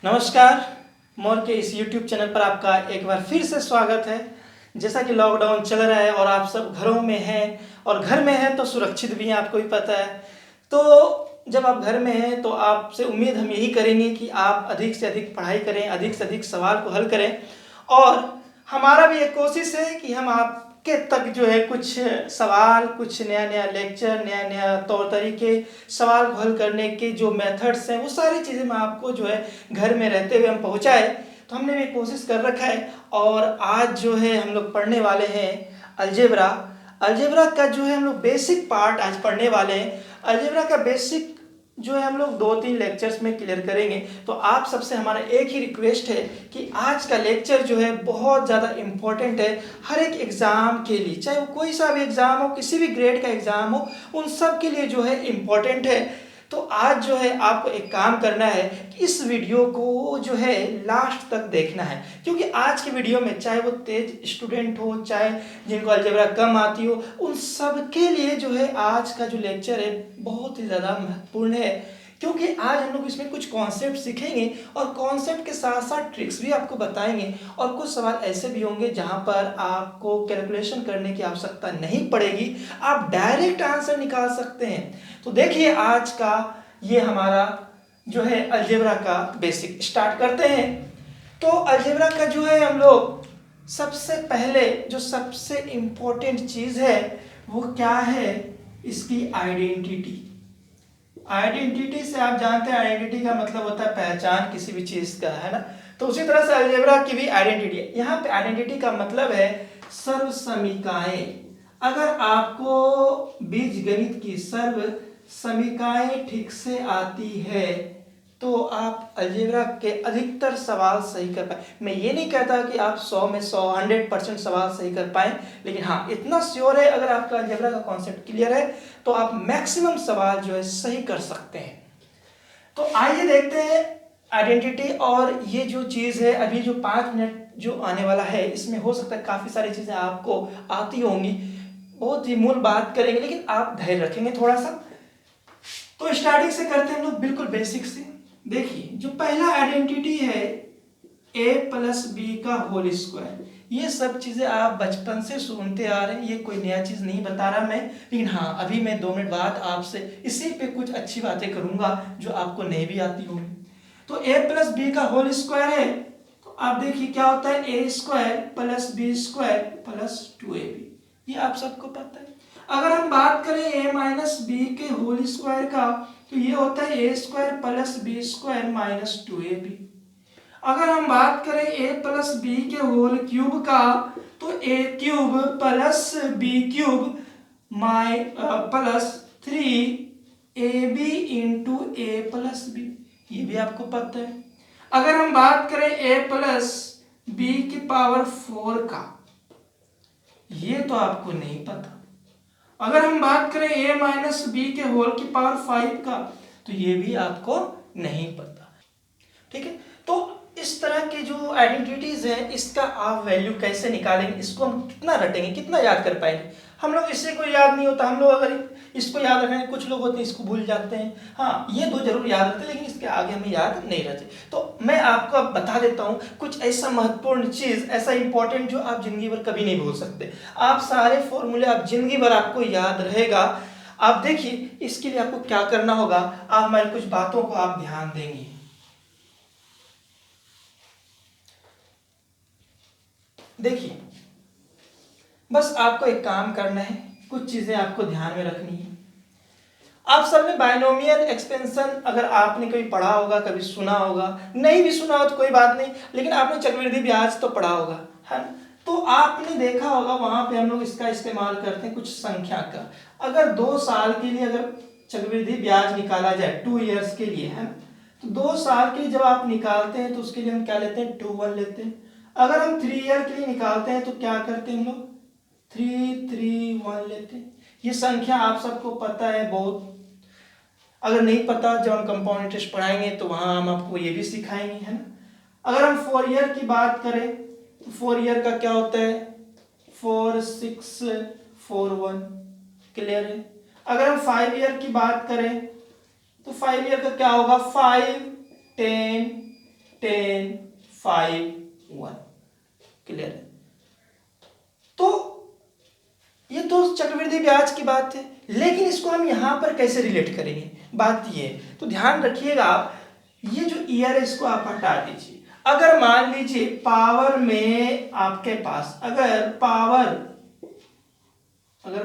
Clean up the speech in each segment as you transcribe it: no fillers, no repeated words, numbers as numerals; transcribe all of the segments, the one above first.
नमस्कार। मोर के इस YouTube चैनल पर आपका एक बार फिर से स्वागत है। जैसा कि लॉकडाउन चल रहा है और आप सब घरों में हैं और घर में हैं तो सुरक्षित भी हैं, आपको भी पता है। तो जब आप घर में हैं तो आपसे उम्मीद हम यही करेंगे कि आप अधिक से अधिक पढ़ाई करें, अधिक से अधिक सवाल को हल करें और हमारा भी एक कोशिश है कि हम आपके तक जो है कुछ सवाल, कुछ नया नया लेक्चर, नया नया तौर तरीके, सवाल को हल करने के जो मेथड्स हैं वो सारी चीज़ें मैं आपको जो है घर में रहते हुए हम पहुँचाए। तो हमने भी कोशिश कर रखा है और आज जो है हम लोग पढ़ने वाले हैं अलजेब्रा। अलजेब्रा का जो है हम लोग बेसिक पार्ट आज पढ़ने वाले हैं। अलजेब्रा का बेसिक जो है हम लोग 2-3 लेक्चर्स में क्लियर करेंगे। तो आप सबसे हमारा एक ही रिक्वेस्ट है कि आज का लेक्चर जो है बहुत ज़्यादा इम्पोर्टेंट है हर एक एग्ज़ाम के लिए, चाहे वो कोई सा भी एग्ज़ाम हो, किसी भी ग्रेड का एग्ज़ाम हो, उन सब के लिए जो है इम्पोर्टेंट है। तो आज जो है आपको एक काम करना है कि इस वीडियो को जो है लास्ट तक देखना है, क्योंकि आज की वीडियो में चाहे वो तेज स्टूडेंट हो, चाहे जिनको अलजेब्रा कम आती हो, उन सब के लिए जो है आज का जो लेक्चर है बहुत ही ज़्यादा महत्वपूर्ण है। क्योंकि आज हम लोग इसमें कुछ कॉन्सेप्ट सीखेंगे और कॉन्सेप्ट के साथ साथ ट्रिक्स भी आपको बताएंगे और कुछ सवाल ऐसे भी होंगे जहां पर आपको कैलकुलेशन करने की आवश्यकता नहीं पड़ेगी, आप डायरेक्ट आंसर निकाल सकते हैं। तो देखिए आज का ये हमारा जो है अलजेब्रा का बेसिक स्टार्ट करते हैं। तो अलजेब्रा का जो है हम लोग सबसे पहले जो सबसे इम्पोर्टेंट चीज़ है वो क्या है, इसकी आइडेंटिटी। आइडेंटिटी से आप जानते हैं आइडेंटिटी का मतलब होता है पहचान किसी भी चीज़ का, है ना। तो उसी तरह से अलजेब्रा की भी आइडेंटिटी है। यहाँ पे आइडेंटिटी का मतलब है सर्व समीकाएं। अगर आपको बीजगणित की सर्व समीकाएं ठीक से आती है तो आप अलजेब्रा के अधिकतर सवाल सही कर पाए। मैं ये नहीं कहता कि आप 100 में 100 100% सवाल सही कर पाए, लेकिन हाँ इतना श्योर है अगर आपका अलजेब्रा का कॉन्सेप्ट क्लियर है तो आप मैक्सिमम सवाल जो है सही कर सकते हैं। तो आइए देखते हैं आइडेंटिटी। और ये जो चीज़ है अभी जो 5 मिनट जो आने वाला है इसमें हो सकता है काफ़ी सारी चीज़ें आपको आती होंगी, बहुत ही मूल बात करेंगे, लेकिन आप धैर्य रखेंगे थोड़ा सा। तो स्टार्टिंग से करते हैं हम लोग बिल्कुल बेसिक से। देखिए जो पहला आइडेंटिटी है a प्लस बी का होल स्क्वायर, ये सब चीज़ें आप बचपन से सुनते आ रहे हैं, ये कोई नया चीज़ नहीं बता रहा मैं, लेकिन हाँ अभी मैं 2 मिनट बाद आपसे इसी पे कुछ अच्छी बातें करूंगा जो आपको नहीं भी आती होंगी। तो a प्लस बी का होल स्क्वायर है तो आप देखिए क्या होता है, A square plus B square plus 2ab, ये आप सबको पता है। अगर हम बात करें a माइनस बी के होल स्क्वायर का तो ये होता है A square plus B square minus 2ab। अगर हम बात करें a प्लस बी के होल क्यूब का तो a cube plus B cube माइ plus 3ab into A plus B, ये भी आपको पता है। अगर हम बात करें a प्लस बी की पावर 4 का, ये तो आपको नहीं पता। अगर हम बात करें a माइनस बी के होल की पावर 5 का तो ये भी आपको नहीं पता। ठीक है, तो इस तरह की जो आइडेंटिटीज है इसका आप वैल्यू कैसे निकालेंगे, इसको हम कितना रटेंगे, कितना याद कर पाएंगे। हम लोग इससे कोई याद नहीं होता, हम लोग अगर इसको याद रखेंगे, कुछ लोग होते हैं इसको भूल जाते हैं। हाँ ये दो जरूर याद रहते हैं लेकिन इसके आगे हमें याद नहीं रहते। तो मैं आपको अब बता देता हूँ कुछ ऐसा महत्वपूर्ण चीज़, ऐसा इंपॉर्टेंट जो आप जिंदगी भर कभी नहीं भूल सकते। आप सारे फॉर्मूले आप जिंदगी भर आपको याद रहेगा। आप देखिए इसके लिए आपको क्या करना होगा, आप हमारी कुछ बातों को आप ध्यान देंगे। देखिए बस आपको एक काम करना है, कुछ चीजें आपको ध्यान में रखनी है। आप सब ने बाइनोमियल एक्सपेंशन अगर आपने कभी पढ़ा होगा, कभी सुना होगा, नहीं भी सुना हो तो कोई बात नहीं, लेकिन आपने चक्रवृद्धि ब्याज तो पढ़ा होगा, है ना। तो आपने देखा होगा वहां पे हम लोग इसका इस्तेमाल करते हैं कुछ संख्या का। अगर 2 साल के लिए अगर चक्रवृद्धि ब्याज निकाला जाए 2 ईयर्स के लिए, है ना, तो 2 साल के लिए जब आप निकालते हैं तो उसके लिए हम क्या लेते हैं, 2 1 लेते हैं। अगर हम 3 ईयर के लिए निकालते हैं तो क्या करते हैं हम लोग, 3 3 1 लेते हैं। ये संख्या आप सबको पता है बहुत, अगर नहीं पता जब हम कंपाउंड इंटरेस्ट पढ़ाएंगे तो वहां हम आपको ये भी सिखाएंगे, है ना। अगर हम 4 ईयर की बात करें तो 4 ईयर का क्या होता है, 4 6 4 1, क्लियर है। अगर हम 5 ईयर की बात करें तो 5 ईयर का क्या होगा, 5 10 10, 5, 1। क्लियर है? तो ये तो चक्रवृद्धि ब्याज की बात है, लेकिन इसको हम यहां पर कैसे रिलेट करेंगे, बात ये है। तो ध्यान रखिएगा, ये जो ईयर है इसको आप हटा दीजिए। अगर मान लीजिए पावर में आपके पास अगर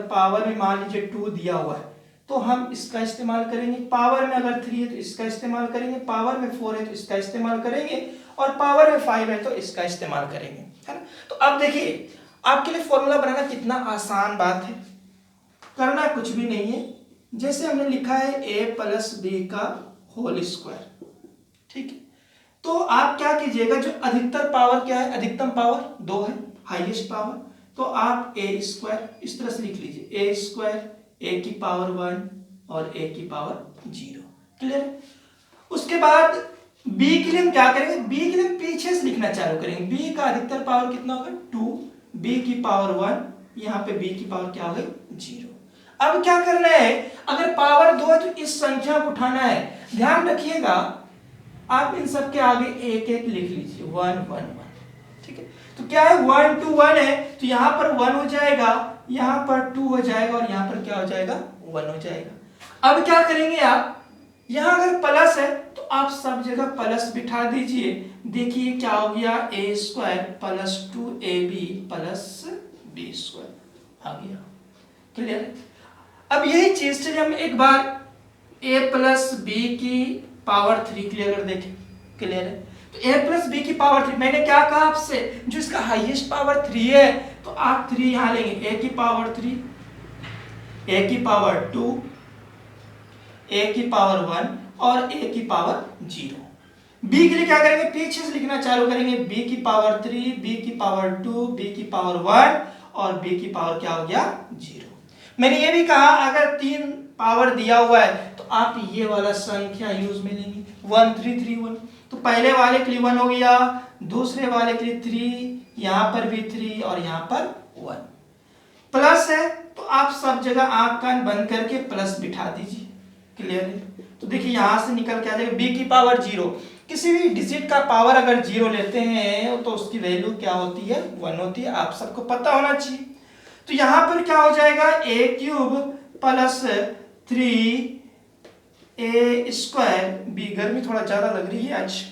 पावर में मान लीजिए 2 दिया हुआ है तो हम इसका इस्तेमाल करेंगे। पावर में अगर 3 है तो इसका इस्तेमाल करेंगे, पावर में 4 है तो इसका इस्तेमाल करेंगे, और पावर में 5 है तो इसका इस्तेमाल करेंगे, है ना। तो अब देखिए आपके लिए फॉर्मूला बनाना कितना आसान बात है, करना कुछ भी नहीं है। जैसे हमने लिखा है a प्लस बी का होल स्क्वायर, ठीक है। तो आप क्या कीजिएगा, जो अधिकतर पावर क्या है, अधिकतम पावर 2 है, हाईएस्ट पावर, तो आप a स्क्वायर इस तरह से लिख लीजिए, a स्क्वायर a की पावर 1 और a की पावर 0। क्लियर? उसके बाद b के लिए हम क्या करेंगे, b के लिए हम पीछे से लिखना चालू करेंगे। b का अधिकतर पावर कितना होगा 2, b की पावर 1, यहाँ पे b की पावर क्या हो गई 0। अब क्या करना है, अगर पावर 2 है तो इस संख्या को उठाना है। ध्यान रखिएगा, आप इन सब के आगे एक एक लिख लीजिए, 1 1 1, ठीक है। तो क्या है 1 2 1 है, तो यहाँ पर 1 हो जाएगा, यहाँ पर 2 हो जाएगा, और यहाँ पर क्या हो जाएगा 1 हो जाएगा। अब क्या करेंगे आप, यहाँ अगर प्लस है तो आप सब जगह प्लस बिठा दीजिए। देखिए क्या हो गया, a square plus 2ab plus b square आ गया। क्लियर है? अब यही चीज चलिए हम एक बार a प्लस बी की पावर 3 क्लियर कर देखें। क्लियर है? तो a प्लस बी की पावर 3, मैंने क्या कहा आपसे, जो इसका हाईएस्ट पावर 3 है तो आप 3 यहां लेंगे, a की पावर 3, a की पावर 2, a की पावर 1 और a की पावर 0। b के लिए क्या करेंगे, पीछे से लिखना चालू करेंगे, b की पावर 3, b की पावर 2, b की पावर 1 और b की पावर क्या हो गया 0। मैंने ये भी कहा अगर 3 पावर दिया हुआ है तो आप ये वाला संख्या यूज में लेंगे, 1 3 3 1। तो पहले वाले के लिए 1 हो गया, दूसरे वाले के लिए 3, यहां पर भी 3 और यहां पर 1। प्लस है तो आप सब जगह आंख कान बंद करके प्लस बिठा दीजिए। क्लियर है? तो देखिए यहां से निकल के आ जाएगा b की पावर 0। किसी भी डिजिट का पावर अगर 0 लेते हैं तो उसकी वैल्यू क्या होती है 1 होती है, आप सबको पता होना चाहिए। तो यहां पर क्या हो जाएगा, a cube plus 3a square, B गर्मी थोड़ा ज्यादा लग रही है आज,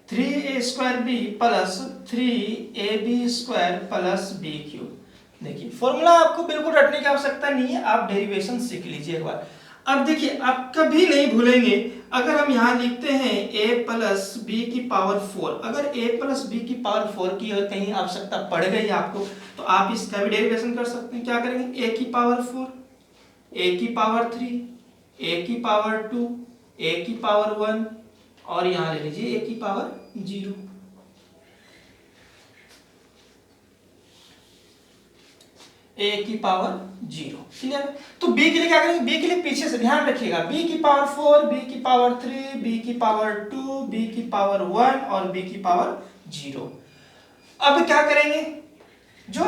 3a square B plus 3ab square plus b cube. देखिए फॉर्मूला आपको बिल्कुल रटने की आवश्यकता नहीं है, आप डेरिवेशन सीख लीजिए एक बार। अब देखिए आप कभी नहीं भूलेंगे, अगर हम यहाँ लिखते हैं a प्लस बी की पावर 4, अगर a प्लस बी की पावर 4 की कहीं आवश्यकता पड़ गई आपको तो आप इसका भी डेरिवेशन कर सकते हैं। क्या करेंगे, a की पावर 4, a की पावर 3, a की पावर 2, a की पावर 1 और यहाँ ले लीजिए a की पावर 0। a की पावर 0। क्लियर? तो b के लिए क्या करेंगे, b के लिए पीछे से ध्यान रखिएगा, b की पावर 4, b की पावर 3, b की पावर 2, b की पावर 1 और b की पावर 0। अब क्या करेंगे, जो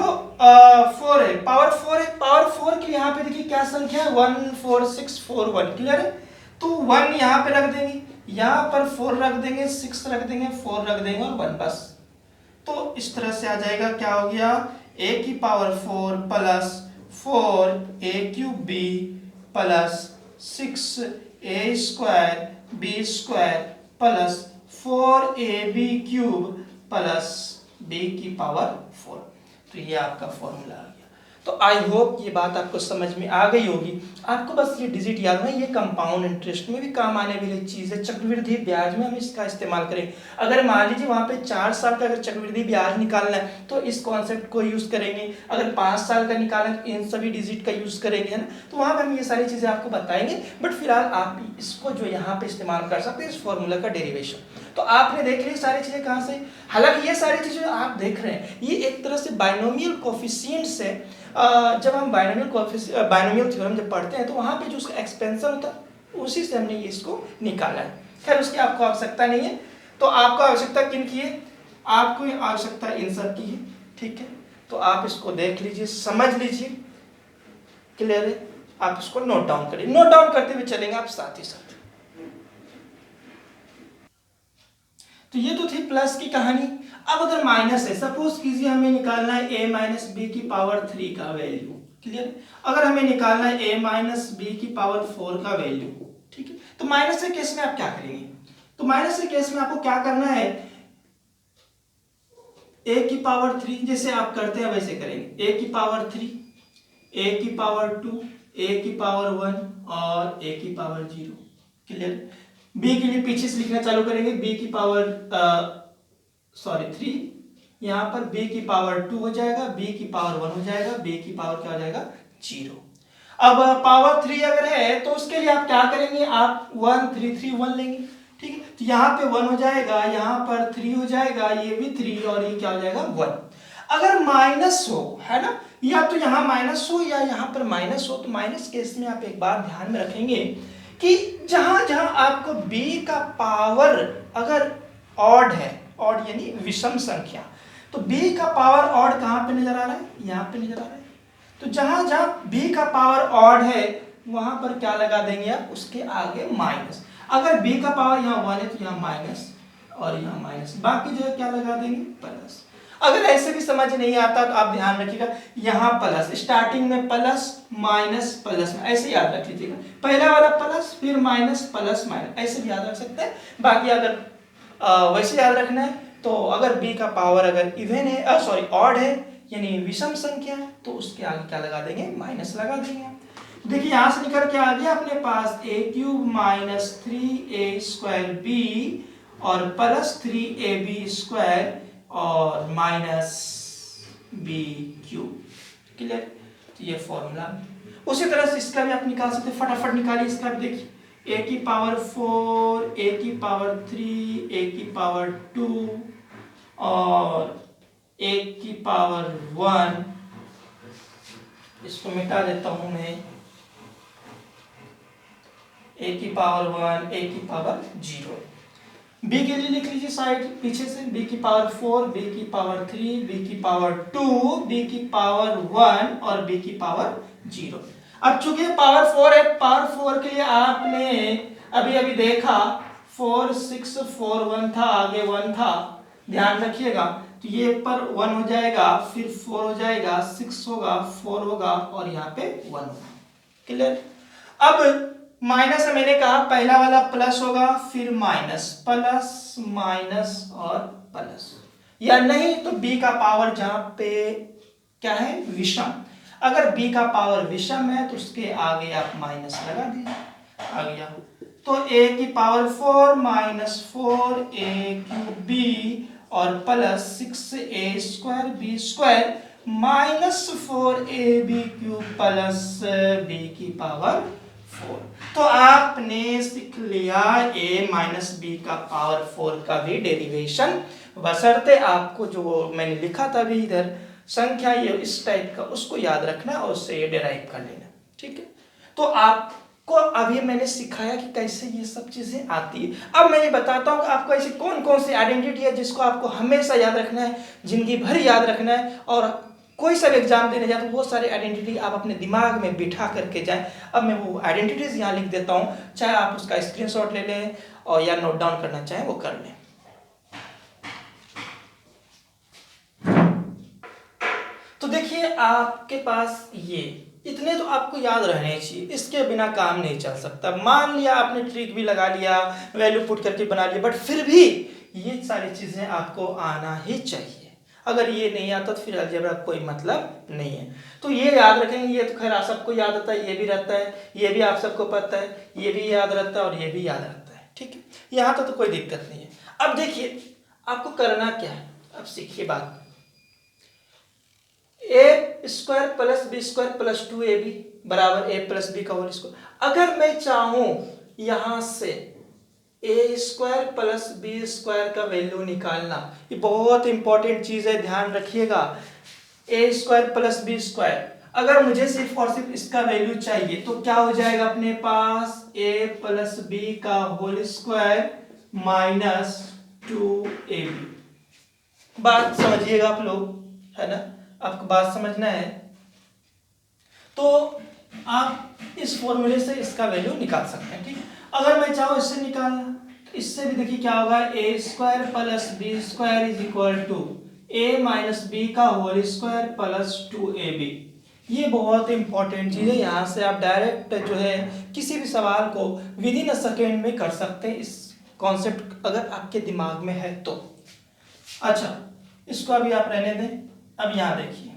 4 है, पावर 4 है, पावर 4 के यहाँ पे देखिए क्या संख्या है 1 4 6 4 1। क्लियर है? तो 1 यहाँ पे रख देंगे, यहाँ पर 4 रख देंगे, 6 रख देंगे, 4 रख देंगे और 1 बस। तो इस तरह से आ जाएगा, क्या हो गया, a की power 4 plus 4a cube b plus 6a square b square plus 4ab cube plus b की पावर 4। तो ये आपका फॉर्मूला आ गया। तो आई होप ये बात आपको समझ में आ गई होगी। आपको बस ये डिजिट याद है, ये कंपाउंड इंटरेस्ट में भी काम आने वाली चीज़ है, चक्रवृद्धि ब्याज में हम इसका इस्तेमाल करेंगे। अगर मान लीजिए वहाँ पे 4 साल का अगर चक्रवृद्धि ब्याज निकालना है तो इस कॉन्सेप्ट को यूज़ करेंगे, अगर 5 साल का निकालना है तो इन सभी डिजिट का यूज़ करेंगे, है ना। तो वहाँ पर हम ये सारी चीज़ें आपको बताएंगे, बट फिलहाल आप इसको जो यहाँ पे इस्तेमाल कर सकते हैं, इस फॉर्मूला का डेरिवेशन। तो आपने देख ली सारी चीज़ें कहाँ से, हालांकि ये सारी चीज़ें आप देख रहे हैं ये एक तरह से बाइनोमियल कोफिशिएंट्स है। जब हम बाइनोमियल थ्योरम जब पढ़ते हैं तो वहाँ पे जो उसका एक्सपेंशन होता है उसी से हमने ये इसको निकाला है। खैर उसकी आपको आवश्यकता नहीं है। तो आपको आवश्यकता किन की है, आपको आवश्यकता इन सब की है, ठीक है। तो आप इसको देख लीजिए, समझ लीजिए, क्लियर है। आप इसको नोट डाउन करिए, नोट डाउन करते हुए चलेंगे आप साथ ही साथ। तो ये तो थी प्लस की कहानी। अब अगर माइनस है, सपोज कीजिए हमें निकालना है a माइनस बी की पावर 3 का वैल्यू, क्लियर। अगर हमें निकालना है a माइनस बी की पावर 4 का वैल्यू, ठीक है। तो माइनस के केस में आप क्या करेंगे? तो माइनस के केस में आपको क्या करना है, a की पावर 3 जैसे आप करते हैं वैसे करेंगे। a की पावर 3, a की पावर 2, a की पावर 1 और a की पावर 0, क्लियर। b के लिए पीछे से लिखना चालू करेंगे, b की पावर 3, यहाँ पर b की पावर 2 हो जाएगा, b की पावर 1 हो जाएगा, b की पावर क्या हो जाएगा 0। अब पावर 3 अगर है तो उसके लिए आप क्या करेंगे, आप 1 3 3 1 लेंगे, ठीक है। तो यहाँ पे 1 हो जाएगा, यहाँ पर 3 हो जाएगा, ये भी 3 और ये क्या हो जाएगा 1। अगर माइनस हो, है ना, या तो यहाँ माइनस हो या यहाँ पर माइनस हो, तो माइनस केस में आप एक बात ध्यान में रखेंगे कि जहां जहां आपको b का पावर अगर ऑड है, ऑड यानी विषम संख्या, तो b का पावर ऑड कहां पे नजर आ रहा है, यहाँ पे नजर आ रहा है। तो जहां जहां b का पावर ऑड है वहां पर क्या लगा देंगे आप, उसके आगे माइनस। अगर b का पावर यहाँ 1 है तो यहाँ माइनस और यहाँ माइनस, बाकी जो है क्या लगा देंगे प्लस। अगर ऐसे भी समझ नहीं आता तो आप ध्यान रखिएगा, यहाँ प्लस, स्टार्टिंग में प्लस माइनस प्लस, ऐसे याद रख लीजिएगा, पहला वाला प्लस फिर माइनस प्लस माइनस, ऐसे भी याद रख सकते हैं। बाकी अगर वैसे याद रखना है तो अगर b का पावर अगर इवन है, सॉरी ऑड है यानी विषम संख्या है, तो उसके आगे क्या लगा देंगे, माइनस लगा देंगे। देखिए यहां से निकल के आ गया अपने पास a³ माइनस 3a² b और प्लस 3ab² और माइनस b³, क्लियर। तो ये फॉर्मूला। उसी तरह से इसका भी आप निकाल सकते हैं, फटाफट निकालिए इसका भी। देखिए a की पावर 4, a की पावर 3, a की पावर 2 और a की पावर 1, इसको मिटा देता हूं मैं, a की पावर 1, a की पावर 0। b के लिए लिख लीजिए साइड पीछे से, b की पावर 4, b की पावर 3, b की पावर 2, b की पावर 1 और b की पावर 0। अब चूंकि पावर 4 है, पावर 4 के लिए आपने अभी अभी देखा 4 6 4 1 था, आगे 1 था, ध्यान रखिएगा। तो ये पर 1 हो जाएगा, फिर 4 हो जाएगा, 6 होगा, 4 होगा और यहाँ पे 1 होगा, क्लियर। अब माइनस में मैंने कहा पहला वाला प्लस होगा, फिर माइनस, प्लस माइनस और प्लस, या नहीं तो b का पावर जहां पे क्या है विषम, अगर b का पावर विषम है तो उसके आगे आप माइनस लगा दीजिए, आ गया। तो a की पावर 4 माइनस 4a³ और plus 6a² b² minus 4ab³ plus b की पावर 4। तो आपने सीख लिया a माइनस बी का पावर 4 का भी डेरिवेशन, बशर्ते आपको जो मैंने लिखा था अभी इधर संख्या ये इस टाइप का, उसको याद रखना और उससे ये डेराइव कर लेना, ठीक है। तो आपको अभी मैंने सिखाया कि कैसे ये सब चीजें आती है। अब मैं ये बताता हूँ कि आपको ऐसी कौन कौन सी आइडेंटिटी है जिसको आपको हमेशा याद रखना है, जिंदगी भर याद रखना है, और कोई सा एग्जाम देने जाए तो वो सारे आइडेंटिटी आप अपने दिमाग में बिठा करके जाएं। अब मैं वो आइडेंटिटीज यहाँ लिख देता हूँ, चाहे आप उसका स्क्रीनशॉट ले लें और या नोट डाउन करना चाहें वो कर लें। तो देखिए आपके पास ये इतने तो आपको याद रहने चाहिए, इसके बिना काम नहीं चल सकता। मान लिया आपने ट्रिक भी लगा लिया, वैल्यू पुट करके बना लिया, बट फिर भी ये सारी चीजें आपको आना ही चाहिए। अगर ये नहीं आता तो फिर अलजेब्रा कोई मतलब नहीं है। तो ये याद रखेंगे, ये तो खैर आप सबको याद रहता है, ये भी रहता है, ये भी आप सबको पता है, ये भी याद रहता है और ये भी याद रहता है, ठीक है। यहाँ तो कोई दिक्कत नहीं है। अब देखिए आपको करना क्या है, अब सीखिए बात। a² plus b² plus 2ab बराबर a प्लस b का होल स्क्वायर। अगर मैं चाहूं यहां से a² प्लस b² का वैल्यू निकालना, ये बहुत इंपॉर्टेंट चीज है, ध्यान रखिएगा। a² प्लस b², अगर मुझे सिर्फ और सिर्फ इसका वैल्यू चाहिए तो क्या हो जाएगा अपने पास, a प्लस b का होल स्क्वायर माइनस 2ab। बात समझिएगा आप लोग, है ना, आपको बात समझना है। तो आप इस फॉर्मूले से इसका वैल्यू निकाल सकते हैं, ठीक है। अगर मैं चाहूं इससे निकालना इससे भी देखिए क्या होगा, A square plus B square is equal to A minus B का होल स्क्वायर प्लस 2ab। ये बहुत इंपॉर्टेंट चीज़ है, यहाँ से आप डायरेक्ट जो है किसी भी सवाल को विद इन अ सेकेंड में कर सकते हैं, इस कॉन्सेप्ट अगर आपके दिमाग में है तो। अच्छा, इसको अभी आप रहने दें। अब यहाँ देखिए,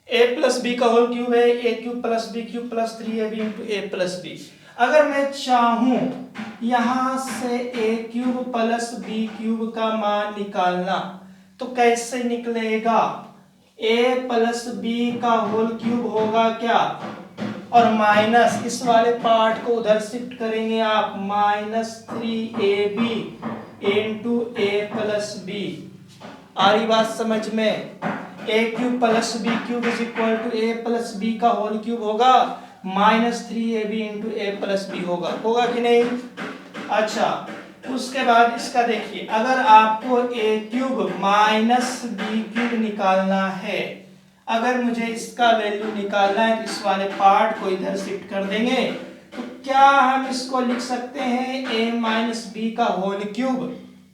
ए प्लस बी का होल क्यूब है, A cube plus B cube plus 3ab into A plus B. अगर मैं चाहूं यहां से A cube plus B cube का मान निकालना तो कैसे निकलेगा? ए प्लस बी का होल क्यूब होगा क्या, और माइनस इस वाले पार्ट को उधर शिफ्ट करेंगे आप, minus 3ab into A plus B. आ रही बात समझ में? A cube plus B cube is equal to A plus B का होल क्यूब होगा, minus 3ab into A plus B होगा कि नहीं? अच्छा, उसके बाद इसका देखिए, अगर आपको ए क्यूब माइनस बी क्यूब निकालना है, अगर मुझे इसका वैल्यू निकालना है तो इस वाले पार्ट को इधर शिफ्ट कर देंगे, तो क्या हम इसको लिख सकते हैं ए माइनस बी का होल क्यूब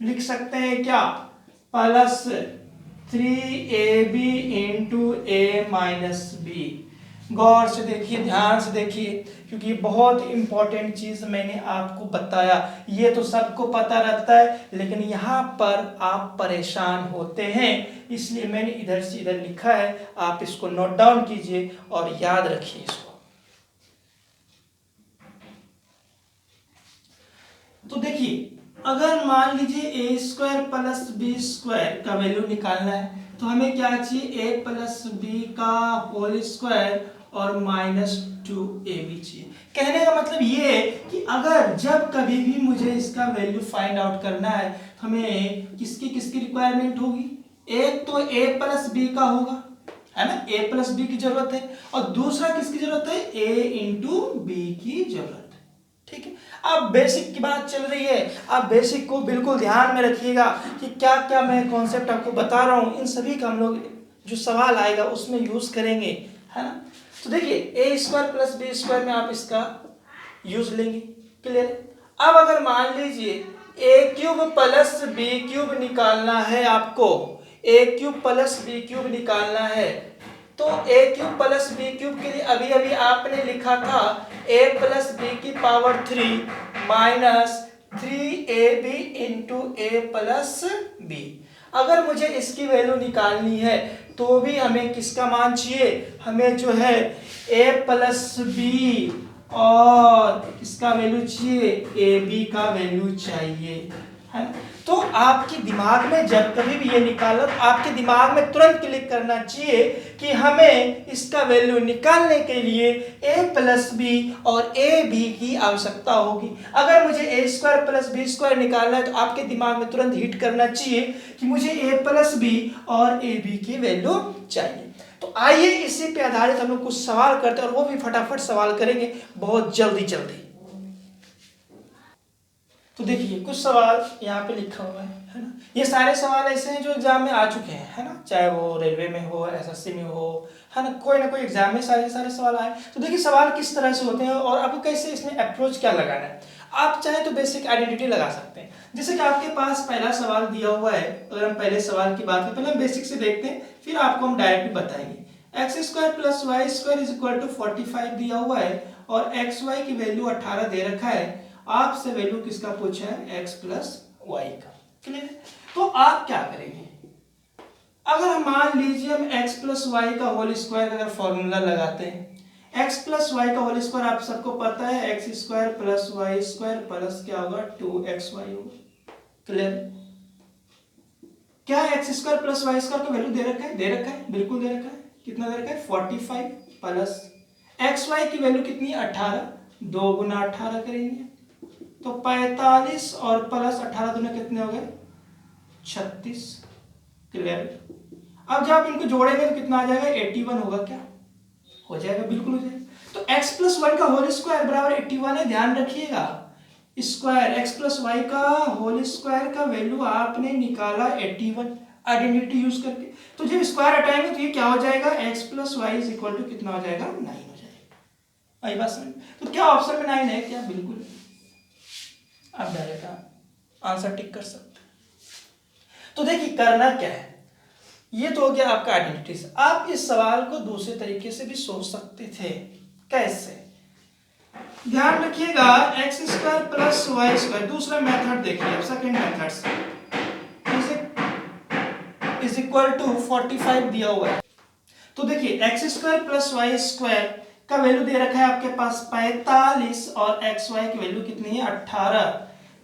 लिख सकते हैं क्या, प्लस 3ab इंटू ए माइनस बी। गौर से देखिए, ध्यान से देखिए, क्योंकि बहुत इंपॉर्टेंट चीज मैंने आपको बताया। ये तो सबको पता रहता है, लेकिन यहाँ पर आप परेशान होते हैं, इसलिए मैंने इधर से इधर लिखा है। आप इसको नोट डाउन कीजिए और याद रखिए इसको। तो देखिए, अगर मान लीजिए ए स्क्वायर प्लस बी स्क्वायर का वैल्यू निकालना है तो हमें क्या चाहिए, ए प्लस बी का होल स्क्वायर और माइनस 2ab चाहिए। कहने का मतलब ये है कि अगर जब कभी भी मुझे इसका वैल्यू फाइंड आउट करना है, हमें किसकी किसकी रिक्वायरमेंट होगी? एक तो ए प्लस बी का होगा, है ना, ए प्लस बी की जरूरत है, और दूसरा किसकी जरूरत है, ए इंटू बी की जरूरत है। ठीक है, अब बेसिक की बात चल रही है, आप बेसिक को बिल्कुल ध्यान में रखिएगा कि क्या क्या मैं कॉन्सेप्ट आपको बता रहा हूँ, इन सभी का हम लोग जो सवाल आएगा उसमें यूज करेंगे, है ना। तो देखिए, ए स्क्वायर प्लस बी स्क्वायर में आप इसका यूज लेंगे, क्लियर। अब अगर मान लीजिए ए क्यूब प्लस बी क्यूब निकालना है आपको, ए क्यूब प्लस बी क्यूब निकालना है, तो ए क्यूब प्लस बी क्यूब के लिए अभी अभी आपने लिखा था ए प्लस बी की power 3 minus 3ab into A plus B. अगर मुझे इसकी वैल्यू निकालनी है तो भी हमें किसका मान चाहिए, हमें जो है ए प्लस बी और इसका वैल्यू चाहिए, ए बी का वैल्यू चाहिए, है ना। तो आपके दिमाग में जब कभी भी ये निकालो, आपके दिमाग में तुरंत क्लिक करना चाहिए कि हमें इसका वैल्यू निकालने के लिए ए प्लस बी और ए बी की आवश्यकता होगी। अगर मुझे ए स्क्वायर प्लस बी स्क्वायर निकालना है तो आपके दिमाग में तुरंत हिट करना चाहिए कि मुझे ए प्लस बी और ए बी की वैल्यू चाहिए। तो आइए इसी पे आधारित हम लोग कुछ सवाल करते हैं, और वो भी फटाफट सवाल करेंगे, बहुत जल्दी जल्दी। तो देखिए, कुछ सवाल यहाँ पे लिखा हुआ है ना। ये सारे सवाल ऐसे हैं जो एग्जाम में आ चुके हैं, है ना, चाहे वो रेलवे में हो, एसएससी में हो, है ना कोई एग्जाम में सारे सवाल आए। तो देखिए, सवाल किस तरह से होते हैं और आपको कैसे इसमें अप्रोच क्या लगाना है। आप चाहे तो बेसिक आइडेंटिटी लगा सकते हैं, जैसे कि आपके पास पहला सवाल दिया हुआ है। अगर हम पहले सवाल की बात करें, पहले हम बेसिक से देखते हैं, फिर आपको हम डायरेक्टली बताएंगे। X square plus Y square is equal to 45 दिया हुआ है और एक्स वाई की वैल्यू 18 दे रखा है। आपसे वैल्यू किसका पूछा है, x प्लस वाई का, क्लियर है। तो आप क्या करेंगे, अगर हम मान लीजिए हम x प्लस वाई का होल स्क्वायर अगर फॉर्मूला लगाते हैं, x प्लस वाई का होल स्क्वायर आप सबको पता है X square plus Y square plus क्या होगा 2xy होगा, क्लियर। क्या X square plus Y square का वैल्यू दे रखा है, बिल्कुल दे रखा है। कितना दे रखा है, 45 प्लस एक्स वाई की वैल्यू कितनी है, 18, 2 गुना 18 करेंगे तो 45 और प्लस 18 दोनों कितने हो गए, 36, क्लियर। अब जब आप इनको जोड़ेंगे तो कितना आ जाएगा, 81 होगा, क्या हो जाएगा, बिल्कुल हो जाएगा। तो x प्लस वाई का होल स्क्वायर बराबर 81 है, ध्यान रखिएगा। स्क्वायर x प्लस वाई का होल स्क्वायर का वैल्यू आपने निकाला 81 आइडेंटिटी यूज करके। तो जब स्क्वायर हटाएंगे तो ये क्या हो जाएगा, x plus Y is equal to कितना हो जाएगा, 9 हो जाएगा। आई बात समझ। तो क्या ऑप्शन में 9 है क्या, बिल्कुल। अब डायरेक्ट आंसर टिक कर सकते हैं। तो देखिए करना क्या है, ये तो हो गया आपका आइडेंटिटी से। आप इस सवाल को दूसरे तरीके से भी सोच सकते थे। कैसे? ध्यान रखिएगा, X square plus Y square, दूसरा मेथड देखिए, सेकेंड मेथड से इज इक्वल टू 45 दिया हुआ है। तो देखिए X square plus Y square का वैल्यू दे रखा है आपके पास 45 और एक्स वाई की वैल्यू कितनी है 18।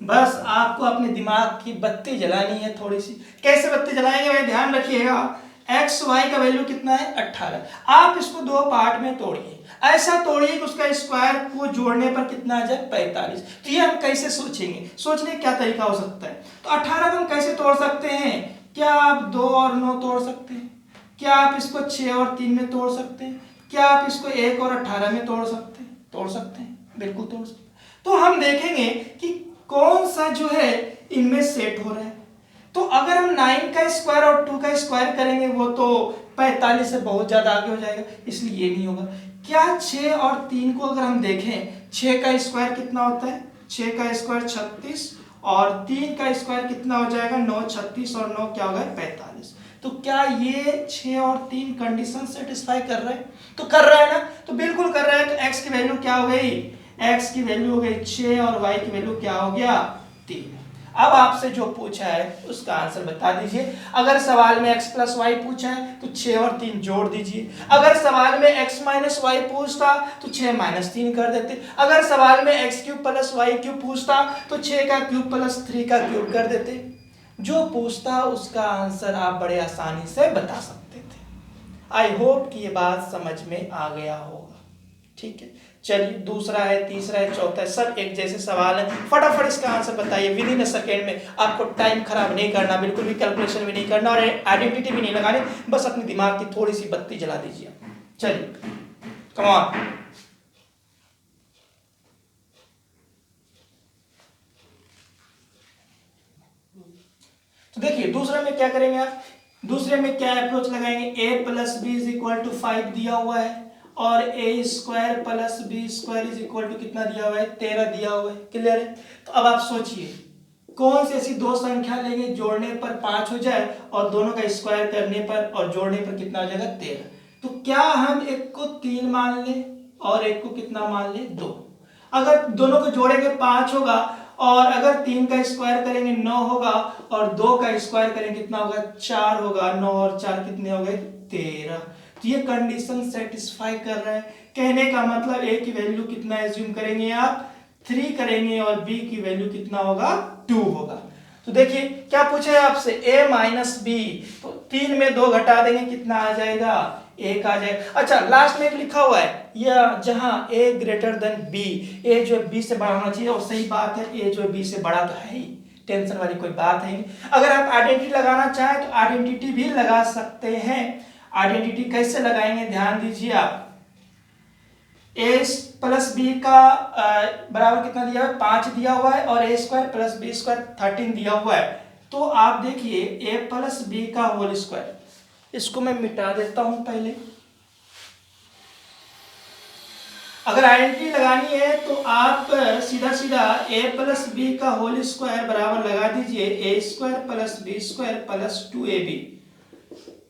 बस आपको अपने दिमाग की बत्ती जलानी है थोड़ी सी। कैसे बत्ती जलाएंगे भाई, ध्यान रखिएगा, एक्स वाई का वैल्यू कितना है 18। आप इसको दो पार्ट में तोड़िए, ऐसा तोड़िए कि उसका स्क्वायर को जोड़ने पर कितना आ जाए 45। तो ये हम कैसे सोचेंगे, सोचने का क्या तरीका हो सकता है? तो 18 को हम कैसे तोड़ सकते हैं? क्या आप 2 और 9 तोड़ सकते हैं? क्या आप इसको 6 और 3 में तोड़ सकते हैं? क्या आप इसको 1 और 18 में तोड़ सकते हैं? तोड़ सकते हैं, बिल्कुल तोड़ सकते हैं। तो हम देखेंगे कि कौन सा जो है इनमें सेट हो रहा है। तो अगर हम 9 का स्क्वायर और 2 का स्क्वायर करेंगे वो तो 45 से बहुत ज्यादा आगे हो जाएगा, इसलिए ये नहीं होगा। क्या 6 और 3 को अगर हम देखें, 6 का स्क्वायर कितना होता है? 6 का स्क्वायर 36 और 3 का स्क्वायर कितना हो जाएगा 9, 36 और 9 क्या होगा 45। तो क्या ये 6 और 3 कंडीशन सेटिस्फाई कर रहा है? तो कर रहा है ना, तो बिल्कुल कर रहा है। तो x की वैल्यू क्या हो गई? x की वैल्यू हो गई 6 और y की वैल्यू क्या हो गया 3। अब आपसे जो पूछा है उसका आंसर बता दीजिए। अगर सवाल में x प्लस वाई पूछा है तो 6 और 3 जोड़ दीजिए। अगर सवाल में x माइनस वाई पूछता तो 6 माइनस 3 कर देते। अगर सवाल में x cube plus Y cube पूछता तो 6 का क्यूब प्लस 3 का क्यूब कर देते। जो पूछता उसका आंसर आप बड़े आसानी से बता सकते थे। आई होप कि ये बात समझ में आ गया होगा। ठीक है, चलिए दूसरा है, तीसरा है, चौथा है, सब एक जैसे सवाल है। फटाफट इसका आंसर बताइए विद इन अ सेकेंड में। आपको टाइम खराब नहीं करना, बिल्कुल भी कैलकुलेशन भी नहीं करना और आइडेंटिटी भी नहीं लगानी, बस अपने दिमाग की थोड़ी सी बत्ती जला दीजिए। चलिए कम ऑन। तो देखिए दूसरे में क्या करेंगे आप, दूसरे में क्या अप्रोच लगाएंगे, a plus B is equal to 5 दिया हुआ है और a square plus B square is equal to कितना दिया हुआ है 13 दिया हुआ है। क्लियर है? तो अब आप सोचिए कौन सी ऐसी दो संख्या लेंगे जोड़ने पर 5 हो जाए और दोनों का स्क्वायर करने पर और जोड़ने पर कितना हो जाएगा 13। तो क्या हम एक को 3 मान लें और एक को कितना मान लें 2। अगर दोनों को जोड़ेंगे 5 होगा और अगर 3 का स्क्वायर करेंगे 9 होगा और 2 का स्क्वायर करेंगे कितना होगा 4 होगा। 9 और 4 कितने हो गए 13। तो ये कंडीशन सेटिस्फाई कर रहा है। कहने का मतलब a की वैल्यू कितना एज्यूम करेंगे आप 3 करेंगे और b की वैल्यू कितना होगा 2 होगा। तो देखिए क्या पूछा है आपसे a माइनस बी, तो 3 में 2 घटा देंगे कितना आ जाएगा 1 आ जाएगा। अच्छा लास्ट में एक लिखा हुआ है यह जहां a greater than b, a जो है b से बड़ा होना चाहिए और सही बात है a जो है b से बड़ा तो है ही, टेंशन वाली कोई बात है नहीं। अगर आप आइडेंटिटी लगाना चाहें तो आइडेंटिटी भी लगा सकते हैं। आइडेंटिटी कैसे लगाएंगे ध्यान दीजिए आप, a प्लस बी का बराबर कितना दिया हुआ है 5 दिया हुआ है और a square plus B square 13 दिया हुआ है। तो आप देखिए a प्लस बी का होल स्क्वायर, इसको मैं मिटा देता हूं पहले। अगर आइडेंटिटी लगानी है तो आप सीधा सीधा a प्लस बी का होल स्क्वायर बराबर लगा दीजिए a square plus B square plus 2ab।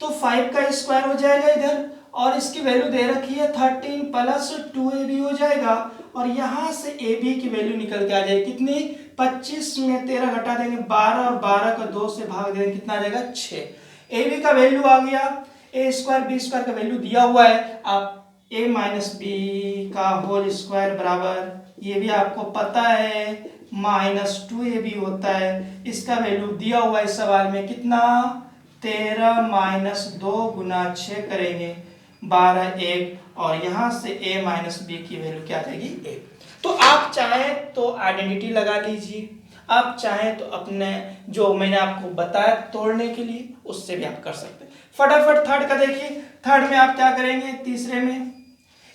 तो 5 का स्क्वायर हो जाएगा इधर और इसकी वैल्यू दे रखी है 13 प्लस 2ab हो जाएगा और यहां से ab की वैल्यू निकल के आ जाएगी कितनी 25 में 13 घटा देंगे 12 और 12 को 2 से भाग देंगे कितना आ जाएगा 6। ab का वैल्यू आ गया, a स्क्वायर बी स्क्वायर का वैल्यू दिया हुआ है। आप a माइनस बी का होल स्क्वायर बराबर ये भी आपको पता है माइनस 2ab होता है। इसका वैल्यू दिया हुआ है इस सवाल में कितना 13 माइनस 2 गुना 6 करेंगे 12 1 और यहां से a माइनस बी की वैल्यू क्या आ जाएगी 1। तो आप चाहें तो आइडेंटिटी लगा लीजिए, आप चाहें तो अपने जो मैंने आपको बताया तोड़ने के लिए उससे भी आप कर सकते हैं। फटाफट थर्ड का देखिए, थर्ड में आप क्या करेंगे, तीसरे में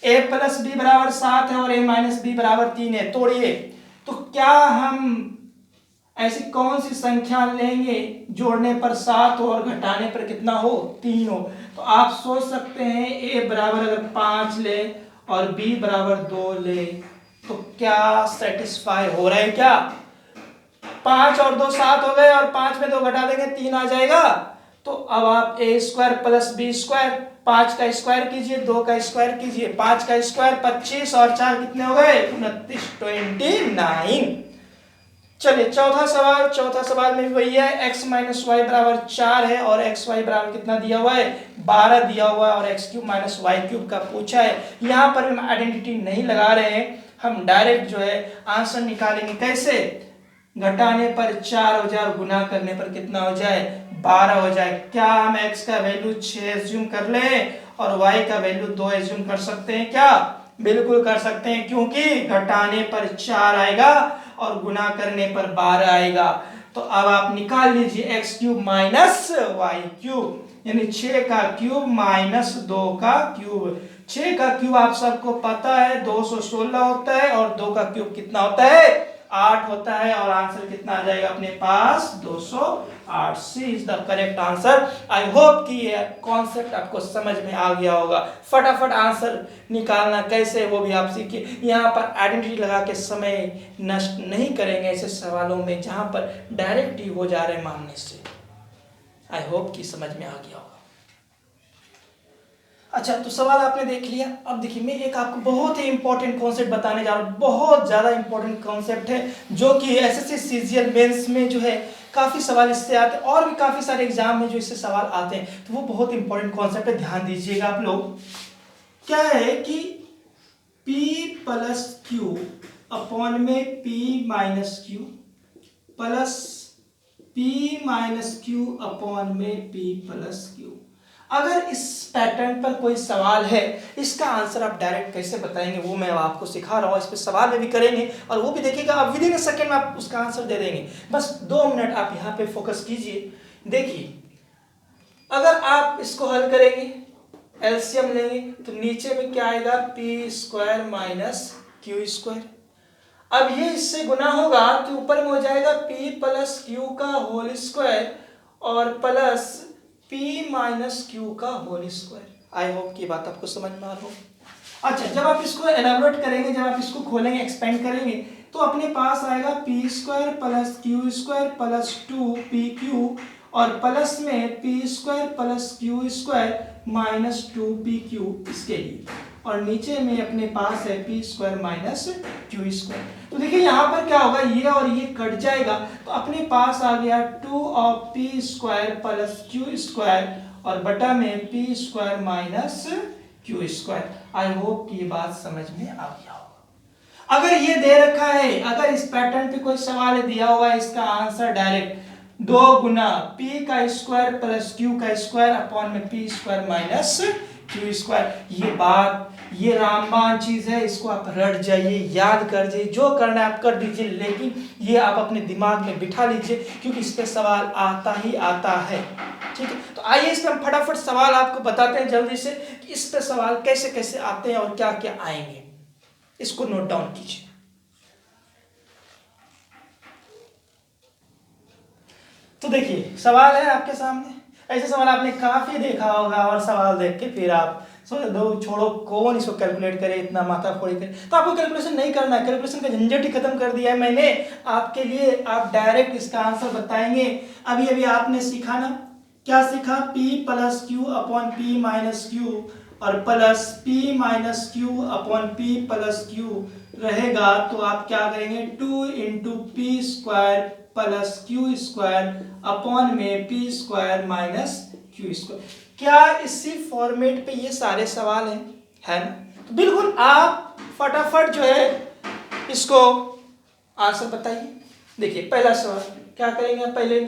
a प्लस बी बराबर 7 है और a माइनस बी बराबर 3 है, तोड़िए। तो क्या हम ऐसी कौन सी संख्या लेंगे जोड़ने पर 7 हो और घटाने पर कितना हो 3 हो। तो आप सोच सकते हैं a बराबर अगर 5 ले और b बराबर 2 ले तो क्या सेटिस्फाई हो रहा है क्या? 5 और 2 7 हो गए, और 5 में 2 घटा देंगे 3 आ जाएगा। तो अब आप ए स्क्वायर प्लस बी स्क्वायर, 5 का स्क्वायर कीजिए, 2 का स्क्वायर कीजिए, 5 का स्क्वायर 25 और 4 कितने हो गए 29, 29। चलिए चौथा सवाल में भी वही है, x माइनस वाई बराबर 4 है और एक्स वाई बराबर कितना दिया हुआ है 12 दिया हुआ है, और X cube minus Y cube का पूछा है। यहाँ पर हम आइडेंटिटी नहीं लगा रहे हैं, हम डायरेक्ट जो है आंसर निकालेंगे। कैसे? घटाने पर 4 हो जाए और गुना करने पर कितना हो जाए 12 हो जाए। क्या हम x का वैल्यू 6 एज्यूम कर ले और y का वैल्यू 2 एज्यूम कर सकते हैं क्या? बिल्कुल कर सकते हैं, क्योंकि घटाने पर 4 आएगा और गुना करने पर 12 आएगा। तो अब आप निकाल लीजिए x cube minus Y cube, यानी 6 का क्यूब माइनस 2 का क्यूब। 6 का क्यूब आप सबको पता है 216 होता है, और 2 का क्यूब कितना होता है 8 होता है, और आंसर कितना आ जाएगा अपने पास 208। C is the correct answer. I hope कि ये कॉन्सेप्ट आपको समझ में आ गया होगा। फटाफट आंसर निकालना कैसे वो भी आप सीखिए। यहाँ पर आइडेंटिटी लगा के समय नष्ट नहीं करेंगे ऐसे सवालों में जहां पर डायरेक्ट ही हो जा रहे मानने से। आई होप कि समझ में आ गया होगा। अच्छा, तो सवाल आपने देख लिया। अब देखिए मैं एक आपको बहुत ही इंपॉर्टेंट कॉन्सेप्ट बताने जा रहा हूँ, बहुत ज़्यादा इंपॉर्टेंट कॉन्सेप्ट है, जो कि एसएससी सीजीएल मेंस में जो है काफ़ी सवाल इससे आते हैं, और भी काफ़ी सारे एग्जाम में जो इससे सवाल आते हैं। तो वो बहुत इंपॉर्टेंट कॉन्सेप्ट है, ध्यान दीजिएगा आप लोग। क्या है कि P प्लस क्यू अपॉन में P minus Q plus P minus Q upon में P प्लस क्यू। अगर इस पैटर्न पर कोई सवाल है, इसका आंसर आप डायरेक्ट कैसे बताएंगे वो मैं आपको सिखा रहा हूँ। इस पर सवाल में भी करेंगे और वो भी देखिएगा, आप विदिन अ सेकेंड में आप उसका आंसर दे देंगे। बस 2 मिनट आप यहाँ पे फोकस कीजिए। देखिए, अगर आप इसको हल करेंगे, एलसीएम लेंगे, तो नीचे में क्या आएगा P square minus Q square. अब ये इससे गुना होगा तो ऊपर में हो जाएगा पी प्लस क्यू का होल स्क्वायर और प्लस P माइनस क्यू का होल स्क्वायर। आई होप की बात आपको समझ में आ रहा हो। अच्छा, जब आप इसको एलाबोरेट करेंगे, जब आप इसको खोलेंगे, एक्सपेंड करेंगे, तो अपने पास आएगा P square plus Q square plus 2PQ और प्लस में P square plus Q square minus 2PQ इसके लिए, और नीचे में अपने पास है P square minus Q square. तो देखिए यहाँ पर क्या होगा, ये और ये कट जाएगा, तो अपने पास आ गया 2 of P square plus Q square और बटा में P square minus Q square. आई होप कि ये बात समझ में आ गया होगा। अगर ये दे रखा है, अगर इस पैटर्न पे कोई सवाल दिया हुआ है, इसका आंसर डायरेक्ट 2 गुना पी का स्क्वायर प्लस क्यू का स्क्वायर अपॉन में P square minus Q square. ये बात, ये रामबाण चीज है, इसको आप रट जाइए, याद कर जाइए, जो करना है आप कर दीजिए, लेकिन ये आप अपने दिमाग में बिठा लीजिए, क्योंकि इस पे सवाल आता ही आता है। ठीक है, तो आइए इस पे हम फटाफट सवाल आपको बताते हैं जल्दी से कि इस पे सवाल कैसे कैसे आते हैं और क्या क्या आएंगे। इसको नोट डाउन कीजिए। तो देखिए सवाल है आपके सामने, ऐसे सवाल आपने काफी देखा होगा, और सवाल देख के फिर आप सोच दो छोड़ो कौन इसको कैलकुलेट करे, इतना माथा फोड़ी करे। तो आपको कैलकुलेशन नहीं करना है, कैलकुलेशन का झंझट ही खत्म कर दिया है मैंने आपके लिए। आप डायरेक्ट इसका आंसर बताएंगे। अभी अभी आपने सीखा ना, क्या सीखा, P plus Q upon P minus Q और plus P minus Q upon P plus Q रहेगा। तो आप क्या करेंगे, 2 into P square plus Q square upon में P square minus Q square. क्या इसी फॉर्मेट पे ये सारे सवाल हैं, है ना? तो बिल्कुल आप फटाफट जो है इसको आंसर बताइए। देखिए पहला सवाल क्या करेंगे, पहले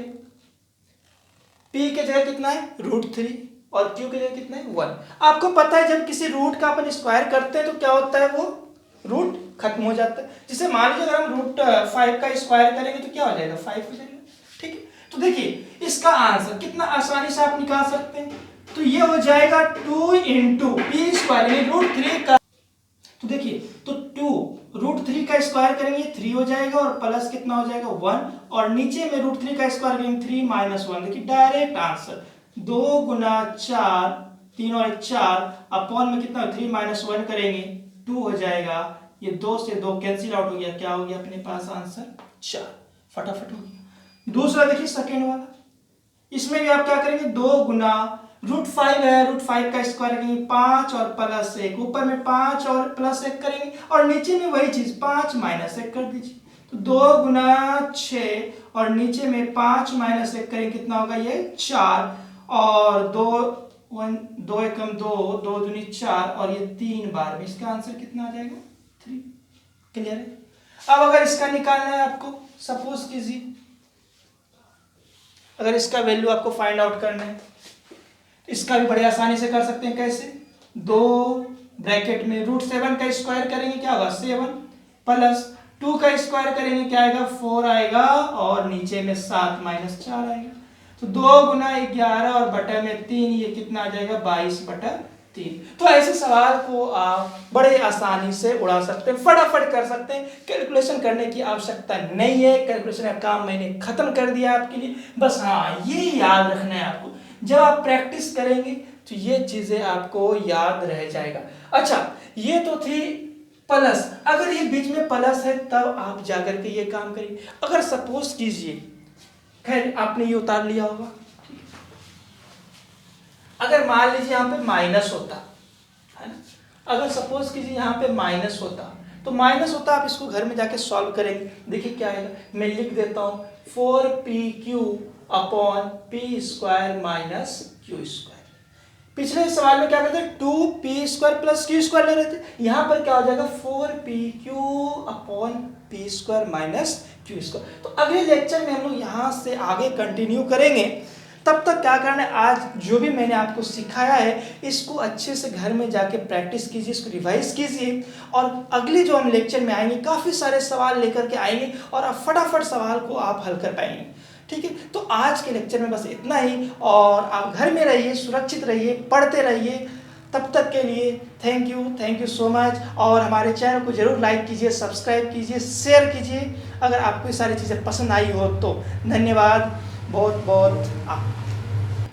p के जगह कितना है √3 और q के जगह कितना है 1। आपको पता है जब किसी रूट का अपन स्क्वायर करते हैं तो क्या होता है, वो रूट खत्म हो जाता है। जैसे मान लीजिए अगर हम √5 का स्क्वायर करेंगे तो क्या हो जाएगा 5 हो जाएगा। ठीक है, तो देखिए इसका आंसर कितना आसानी से आप निकाल सकते हैं। तो ये हो जाएगा 2 इंटू पी स्क्वायर यानी √3 का, तो देखिए तो 2 √3 का स्क्वायर करेंगे 3 हो जाएगा और प्लस कितना हो जाएगा 1, और नीचे में √3 का स्क्वायर करेंगे 3 माइनस 1। देखिए डायरेक्ट आंसर 2 गुना 4, 3 और 4 अपॉन में कितना 3 माइनस 1 करेंगे 2 हो जाएगा। ये 2 से 2 कैंसिल आउट हो गया, क्या हो गया अपने पास आंसर 4। फटाफट हो गया। दूसरा देखिए सेकेंड वाला, इसमें भी आप क्या करेंगे, 2 गुना √5 है, √5 का स्क्वायर करेंगे 5 और +1, ऊपर में 5 और +1 करेंगे और नीचे में वही चीज 5 -1 कर दीजिए। तो 2 गुना 6 और नीचे में 5 -1 करेंगे, कितना होगा ये 4 और 2 एकम 2, 2 दूनी 4 और ये 3 बार में, इसका आंसर कितना आ जाएगा 3। क्लियर है। अब अगर इसका निकालना है आपको, सपोज कीजिए अगर इसका वैल्यू आपको फाइंड आउट करना है, इसका भी बड़े आसानी से कर सकते हैं। कैसे, 2 ब्रैकेट में √7 का स्क्वायर करेंगे क्या होगा 7 प्लस 2 का स्क्वायर करेंगे क्या आएगा 4 आएगा और नीचे में 7 -4 आएगा। तो 2 गुना 11 और बटा में 3, ये कितना आ जाएगा 22/3। तो ऐसे सवाल को आप बड़े आसानी से उड़ा सकते हैं, फटाफट कर सकते हैं, कैलकुलेशन करने की आवश्यकता नहीं है। कैलकुलेशन का काम मैंने खत्म कर दिया आपके लिए। बस हाँ, ये याद रखना है आपको, जब आप प्रैक्टिस करेंगे तो ये चीजें आपको याद रह जाएगा। अच्छा, ये तो थी प्लस। अगर ये बीच में प्लस है तब आप जाकर के ये काम करिए। अगर सपोज कीजिए, खैर आपने ये उतार लिया होगा, अगर मान लीजिए यहाँ पे माइनस होता है ना, अगर सपोज कीजिए यहाँ पे माइनस होता, तो माइनस होता आप इसको घर में जाके सॉल्व करेंगे। देखिए क्या आएगा, मैं लिख देता हूँ 4pq upon p² minus q²। पिछले सवाल में क्या करते थे, 2p² प्लस q² ले रहे थे, यहाँ पर क्या हो जाएगा 4pq upon p² minus q²। तो अगले लेक्चर में हम लोग यहाँ से आगे कंटिन्यू करेंगे। तब तक क्या करना है, आज जो भी मैंने आपको सिखाया है इसको अच्छे से घर में जाके प्रैक्टिस कीजिए, इसको रिवाइज कीजिए और अगले जो हम लेक्चर में आएंगे काफ़ी सारे सवाल लेकर के आएंगे और आप फटाफट सवाल को आप हल कर पाएंगे। ठीक है, तो आज के लेक्चर में बस इतना ही और आप घर में रहिए, सुरक्षित रहिए, पढ़ते रहिए। तब तक के लिए थैंक यू सो मच। और हमारे चैनल को जरूर लाइक कीजिए, सब्सक्राइब कीजिए, शेयर कीजिए अगर आपको ये सारी चीज़ें पसंद आई हो तो। धन्यवाद बहुत बहुत।